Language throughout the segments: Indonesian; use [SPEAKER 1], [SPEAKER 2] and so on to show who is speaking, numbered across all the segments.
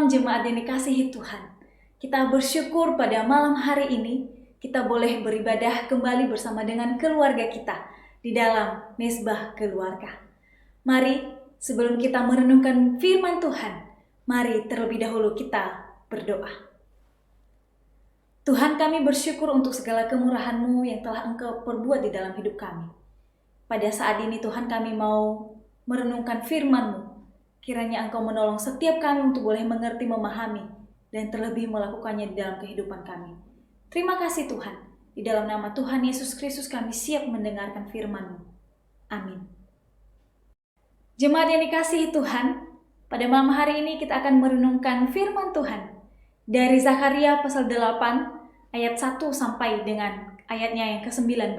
[SPEAKER 1] Shalom jemaat yang dikasihi Tuhan. Kita bersyukur pada malam hari ini kita boleh beribadah kembali bersama dengan keluarga kita di dalam Mezbah Keluarga. Mari sebelum kita merenungkan firman Tuhan, mari terlebih dahulu kita berdoa. Tuhan, kami bersyukur untuk segala kemurahan-Mu yang telah Engkau perbuat di dalam hidup kami. Pada saat ini Tuhan, kami mau merenungkan firman-Mu. Kiranya Engkau menolong setiap kami untuk boleh mengerti, memahami, dan terlebih melakukannya di dalam kehidupan kami. Terima kasih Tuhan. Di dalam nama Tuhan Yesus Kristus kami siap mendengarkan firman-Mu. Amin. Jemaat yang dikasihi Tuhan, pada malam hari ini kita akan merenungkan firman Tuhan dari Zakaria pasal 8 ayat 1 sampai dengan ayatnya yang ke-19.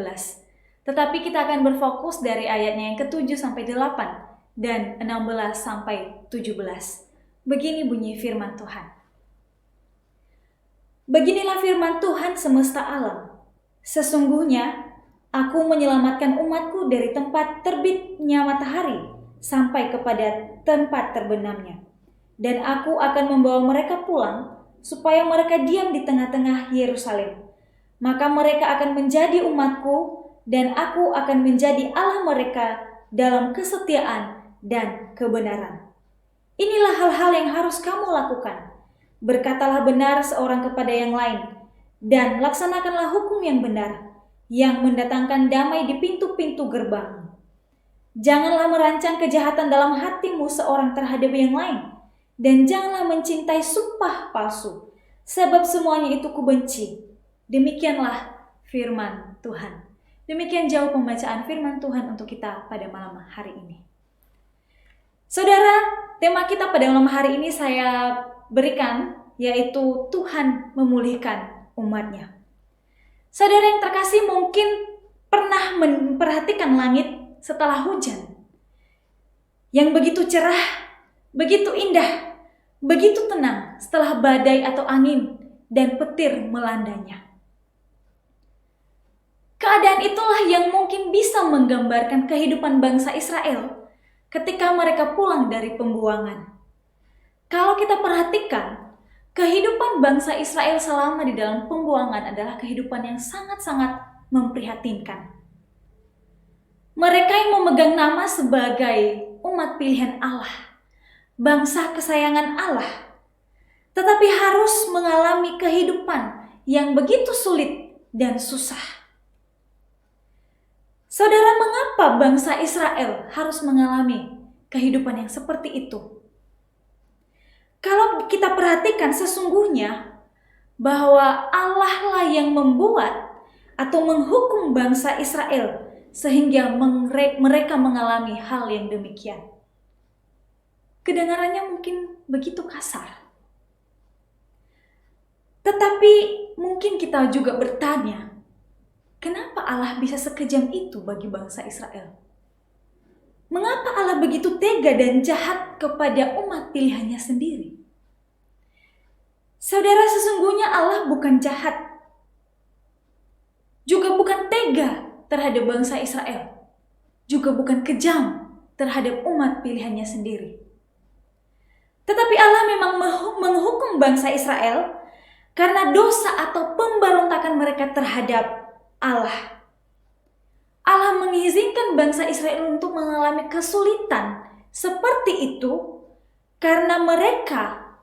[SPEAKER 1] Tetapi kita akan berfokus dari ayatnya yang ke-7 sampai 8 dan 16 sampai 17. Begini bunyi firman Tuhan. Beginilah firman Tuhan semesta alam. Sesungguhnya aku menyelamatkan umatku dari tempat terbitnya matahari sampai kepada tempat terbenamnya. Dan aku akan membawa mereka pulang supaya mereka diam di tengah-tengah Yerusalem. Maka mereka akan menjadi umatku dan aku akan menjadi Allah mereka dalam kesetiaan dan kebenaran. Inilah hal-hal yang harus kamu lakukan. Berkatalah benar seorang kepada yang lain, dan laksanakanlah hukum yang benar, yang mendatangkan damai di pintu-pintu gerbang. Janganlah merancang kejahatan dalam hatimu seorang terhadap yang lain, dan janganlah mencintai sumpah palsu, sebab semuanya itu kubenci. Demikianlah firman Tuhan. Demikian jauh pembacaan firman Tuhan untuk kita pada malam hari ini. Saudara, tema kita pada malam hari ini saya berikan yaitu Tuhan memulihkan umatnya. Saudara yang terkasih mungkin pernah memperhatikan langit setelah hujan. Yang begitu cerah, begitu indah, begitu tenang setelah badai atau angin dan petir melandanya. Keadaan itulah yang mungkin bisa menggambarkan kehidupan bangsa Israel ketika mereka pulang dari pembuangan. Kalau kita perhatikan, kehidupan bangsa Israel selama di dalam pembuangan adalah kehidupan yang sangat-sangat memprihatinkan. Mereka yang memegang nama sebagai umat pilihan Allah, bangsa kesayangan Allah, tetapi harus mengalami kehidupan yang begitu sulit dan susah. Saudara, mengapa bangsa Israel harus mengalami kehidupan yang seperti itu? Kalau kita perhatikan sesungguhnya bahwa Allah lah yang membuat atau menghukum bangsa Israel sehingga mereka mengalami hal yang demikian. Kedengarannya mungkin begitu kasar. Tetapi mungkin kita juga bertanya, kenapa Allah bisa sekejam itu bagi bangsa Israel? Mengapa Allah begitu tega dan jahat kepada umat pilihannya sendiri? Saudara, sesungguhnya Allah bukan jahat, juga bukan tega terhadap bangsa Israel, juga bukan kejam terhadap umat pilihannya sendiri. Tetapi Allah memang menghukum bangsa Israel karena dosa atau pemberontakan mereka terhadap Allah. Allah mengizinkan bangsa Israel untuk mengalami kesulitan seperti itu karena mereka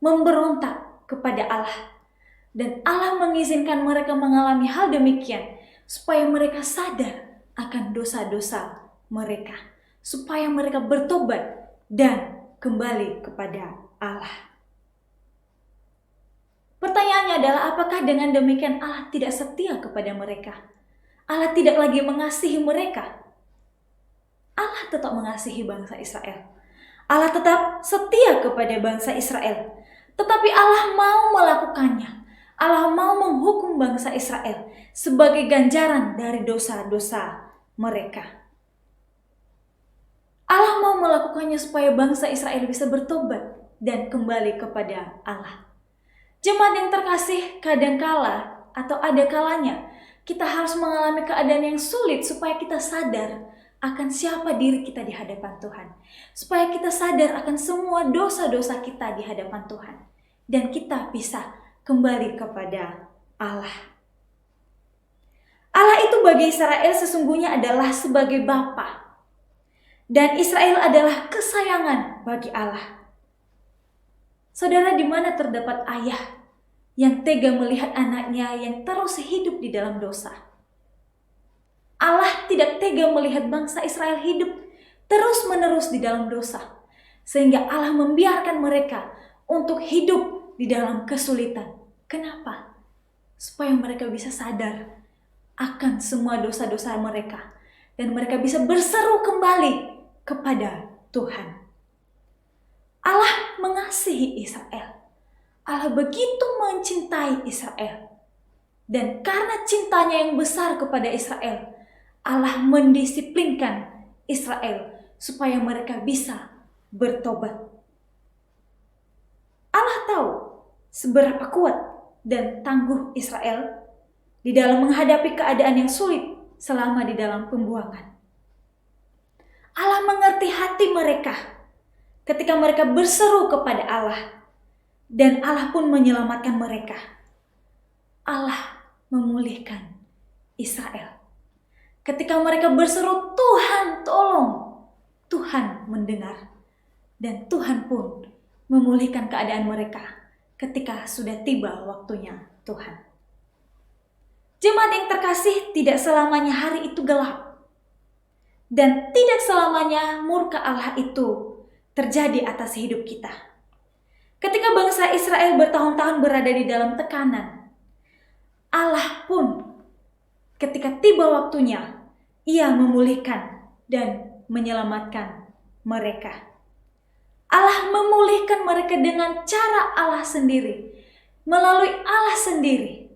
[SPEAKER 1] memberontak kepada Allah. Dan Allah mengizinkan mereka mengalami hal demikian supaya mereka sadar akan dosa-dosa mereka, supaya mereka bertobat dan kembali kepada Allah. Pertanyaannya adalah, apakah dengan demikian Allah tidak setia kepada mereka? Allah tidak lagi mengasihi mereka? Allah tetap mengasihi bangsa Israel. Allah tetap setia kepada bangsa Israel. Tetapi Allah mau melakukannya. Allah mau menghukum bangsa Israel sebagai ganjaran dari dosa-dosa mereka. Allah mau melakukannya supaya bangsa Israel bisa bertobat dan kembali kepada Allah. Jemaat yang terkasih, kadangkala atau ada kalanya kita harus mengalami keadaan yang sulit supaya kita sadar akan siapa diri kita di hadapan Tuhan. Supaya kita sadar akan semua dosa-dosa kita di hadapan Tuhan. Dan kita bisa kembali kepada Allah. Allah itu bagi Israel sesungguhnya adalah sebagai Bapa. Dan Israel adalah kesayangan bagi Allah. Saudara, di mana terdapat ayah yang tega melihat anaknya yang terus hidup di dalam dosa? Allah tidak tega melihat bangsa Israel hidup terus-menerus di dalam dosa. Sehingga Allah membiarkan mereka untuk hidup di dalam kesulitan. Kenapa? Supaya mereka bisa sadar akan semua dosa-dosa mereka. Dan mereka bisa berseru kembali kepada Tuhan. Allah mengasihi Israel. Allah begitu mencintai Israel. Dan karena cintanya yang besar kepada Israel, Allah mendisiplinkan Israel supaya mereka bisa bertobat. Allah tahu seberapa kuat dan tangguh Israel di dalam menghadapi keadaan yang sulit selama di dalam pembuangan. Allah mengerti hati mereka ketika mereka berseru kepada Allah, dan Allah pun menyelamatkan mereka. Allah memulihkan Israel. Ketika mereka berseru, Tuhan tolong, Tuhan mendengar. Dan Tuhan pun memulihkan keadaan mereka ketika sudah tiba waktunya Tuhan. Jemaat yang terkasih, tidak selamanya hari itu gelap. Dan tidak selamanya murka Allah itu terjadi atas hidup kita. Ketika bangsa Israel bertahun-tahun berada di dalam tekanan, Allah pun ketika tiba waktunya, Ia memulihkan dan menyelamatkan mereka. Allah memulihkan mereka dengan cara Allah sendiri, melalui Allah sendiri.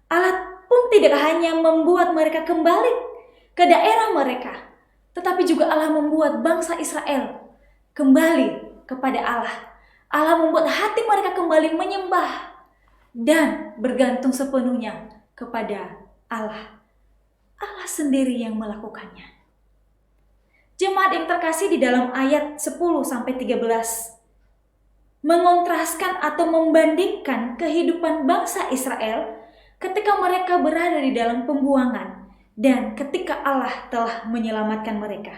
[SPEAKER 1] Allah pun tidak hanya membuat mereka kembali ke daerah mereka, tetapi juga Allah membuat bangsa Israel kembali kepada Allah. Allah membuat hati mereka kembali menyembah dan bergantung sepenuhnya kepada Allah. Allah sendiri yang melakukannya. Jemaat yang terkasih, di dalam ayat 10-13 mengontraskan atau membandingkan kehidupan bangsa Israel ketika mereka berada di dalam pembuangan dan ketika Allah telah menyelamatkan mereka.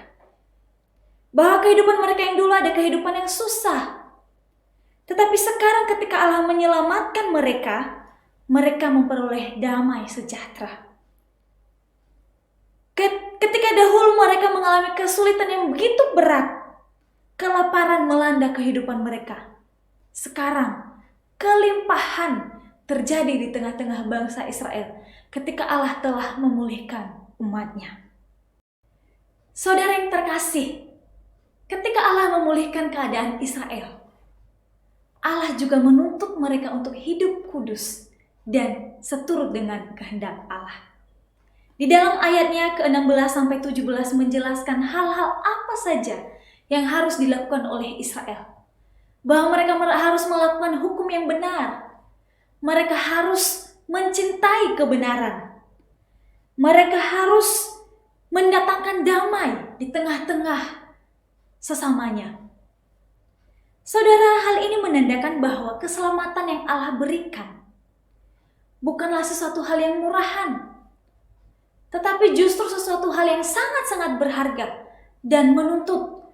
[SPEAKER 1] Bahwa kehidupan mereka yang dulu ada kehidupan yang susah. Tetapi sekarang ketika Allah menyelamatkan mereka, mereka memperoleh damai sejahtera. Ketika dahulu mereka mengalami kesulitan yang begitu berat, kelaparan melanda kehidupan mereka. Sekarang, kelimpahan terjadi di tengah-tengah bangsa Israel ketika Allah telah memulihkan umat-Nya. Saudara yang terkasih, ketika Allah memulihkan keadaan Israel, Allah juga menuntut mereka untuk hidup kudus dan seturut dengan kehendak Allah. Di dalam ayatnya ke-16-17 menjelaskan hal-hal apa saja yang harus dilakukan oleh Israel. Bahwa mereka harus melakukan hukum yang benar. Mereka harus mencintai kebenaran. Mereka harus mendatangkan damai di tengah-tengah sesamanya. Saudara, hal ini menandakan bahwa keselamatan yang Allah berikan bukanlah sesuatu hal yang murahan, tetapi justru sesuatu hal yang sangat-sangat berharga dan menuntut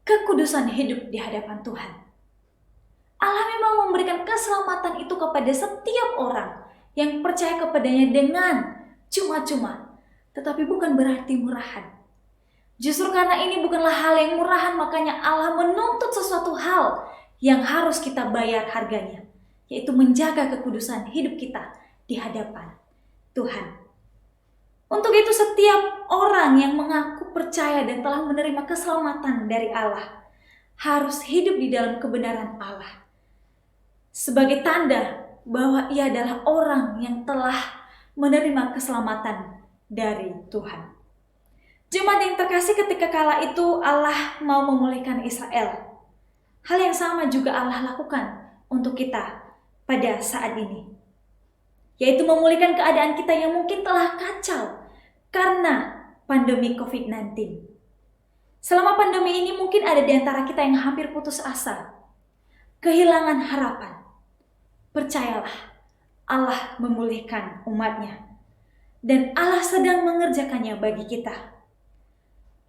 [SPEAKER 1] kekudusan hidup di hadapan Tuhan. Allah memang memberikan keselamatan itu kepada setiap orang yang percaya kepadanya dengan cuma-cuma, tetapi bukan berarti murahan. Justru karena ini bukanlah hal yang murahan, makanya Allah menuntut sesuatu hal yang harus kita bayar harganya, yaitu menjaga kekudusan hidup kita di hadapan Tuhan. Untuk itu setiap orang yang mengaku percaya dan telah menerima keselamatan dari Allah harus hidup di dalam kebenaran Allah, sebagai tanda bahwa ia adalah orang yang telah menerima keselamatan dari Tuhan. Jemaat yang terkasih, ketika kala itu Allah mau memulihkan Israel, hal yang sama juga Allah lakukan untuk kita pada saat ini, yaitu memulihkan keadaan kita yang mungkin telah kacau karena pandemi COVID-19. Selama pandemi ini mungkin ada di antara kita yang hampir putus asa, kehilangan harapan. Percayalah, Allah memulihkan umatnya. Dan Allah sedang mengerjakannya bagi kita.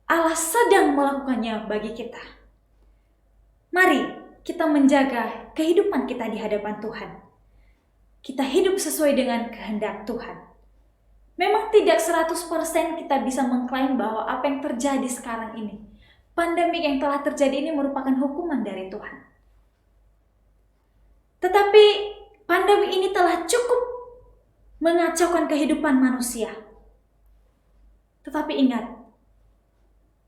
[SPEAKER 1] Allah sedang melakukannya bagi kita. Mari kita menjaga kehidupan kita di hadapan Tuhan. Kita hidup sesuai dengan kehendak Tuhan. Memang tidak 100% kita bisa mengklaim bahwa apa yang terjadi sekarang ini, pandemi yang telah terjadi ini merupakan hukuman dari Tuhan. Tetapi pandemi ini telah cukup mengacaukan kehidupan manusia. Tetapi ingat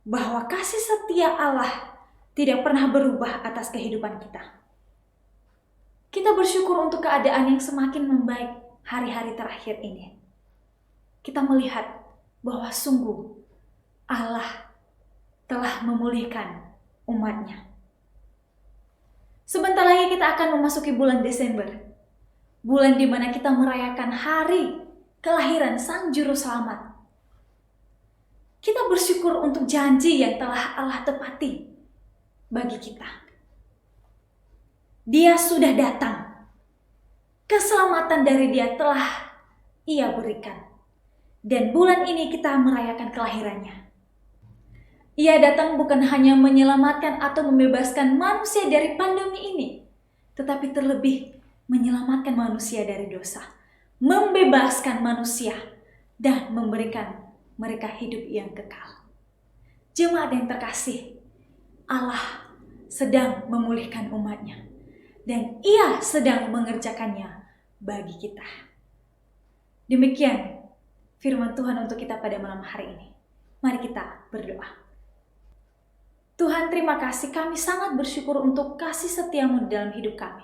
[SPEAKER 1] bahwa kasih setia Allah tidak pernah berubah atas kehidupan kita. Kita bersyukur untuk keadaan yang semakin membaik hari-hari terakhir ini. Kita melihat bahwa sungguh Allah telah memulihkan umatnya. Sebentar lagi kita akan memasuki bulan Desember. Bulan di mana kita merayakan hari kelahiran Sang Juru Selamat. Kita bersyukur untuk janji yang telah Allah tepati bagi kita. Dia sudah datang. Keselamatan dari Dia telah Ia berikan. Dan bulan ini kita merayakan kelahirannya. Ia datang bukan hanya menyelamatkan atau membebaskan manusia dari pandemi ini, tetapi terlebih menyelamatkan manusia dari dosa, membebaskan manusia, dan memberikan mereka hidup yang kekal. Jemaat yang terkasih, Allah sedang memulihkan umatnya, dan Ia sedang mengerjakannya bagi kita. Demikian firman Tuhan untuk kita pada malam hari ini. Mari kita berdoa. Tuhan, terima kasih, kami sangat bersyukur untuk kasih setiamu dalam hidup kami.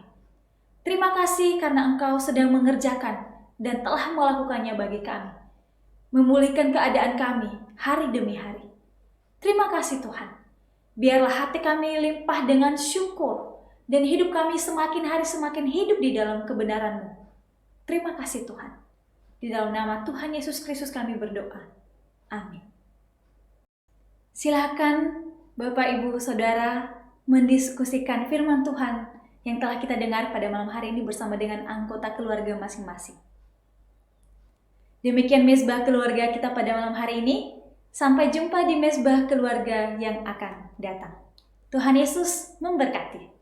[SPEAKER 1] Terima kasih karena Engkau sedang mengerjakan dan telah melakukannya bagi kami. Memulihkan keadaan kami hari demi hari. Terima kasih Tuhan. Biarlah hati kami limpah dengan syukur dan hidup kami semakin hari semakin hidup di dalam kebenaran-Mu. Terima kasih Tuhan. Di dalam nama Tuhan Yesus Kristus kami berdoa. Amin. Silakan Bapak, Ibu, Saudara mendiskusikan firman Tuhan yang telah kita dengar pada malam hari ini bersama dengan anggota keluarga masing-masing. Demikian Mezbah Keluarga kita pada malam hari ini. Sampai jumpa di Mezbah Keluarga yang akan datang. Tuhan Yesus memberkati.